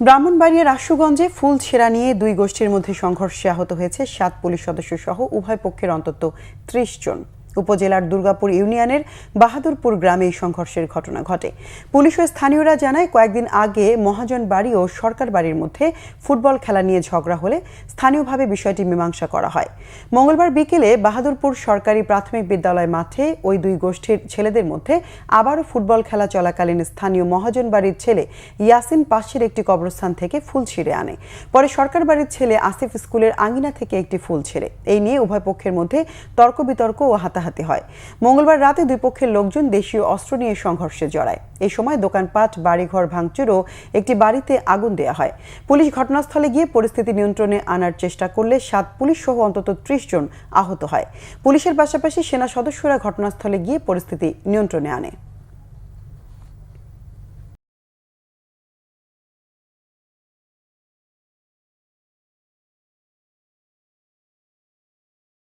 ব্রাহ্মণবাড়িয়ার আশুগঞ্জে ফুল ছেঁড়া নিয়ে দুই গোষ্ঠীর মধ্যে সংঘর্ষে আহত হয়েছে ৭ পুলিশ সদস্য সহ উভয় পক্ষের অন্তত ৩০ জন। উপজেলার দুর্গাপুর ইউনিয়নের বাহাদুরপুর গ্রামে এই সংঘর্ষের ঘটনা ঘটে। পুলিশ ও স্থানীয়রা জানায়, কয়েকদিন আগে মহাজন বাড়ি ও সরকার বাড়ির মধ্যে ফুটবল খেলা নিয়ে ঝগড়া হলে স্থানীয়ভাবে বিষয়টি মীমাংসা করা হয়। মঙ্গলবার বিকেলে বাহাদুরপুর সরকারি প্রাথমিক বিদ্যালয় মাঠে ওই দুই গোষ্ঠীর ছেলেদের মধ্যে আবারও ফুটবল খেলা চলাকালীন স্থানীয় মহাজন বাড়ির ছেলে ইয়াসিন পাশের একটি কবরস্থান থেকে ফুল ছিঁড়ে আনে। পরে সরকার বাড়ির ছেলে আসিফ স্কুলের আঙিনা থেকে একটি ফুল ছেড়ে। এই নিয়ে উভয় পক্ষের মধ্যে তর্ক বিতর্ক ও হাতাহাতি হয়। মঙ্গলবার রাতে দুই পক্ষের লোকজন দেশীয় অস্ত্র নিয়ে সংঘর্ষে জড়ায়। এই সময় দোকানপাট, বাড়িঘর ভাঙচুর ও একটি বাড়িতে আগুন দেয়া হয়। পুলিশ ঘটনাস্থলে গিয়ে পরিস্থিতি নিয়ন্ত্রণে আনার চেষ্টা করলে ৭ পুলিশ সহ অন্তত ৩০ জন আহত হয়। পুলিশের পাশাপাশি সেনা সদস্যরা ঘটনাস্থলে গিয়ে পরিস্থিতি নিয়ন্ত্রণে আনে।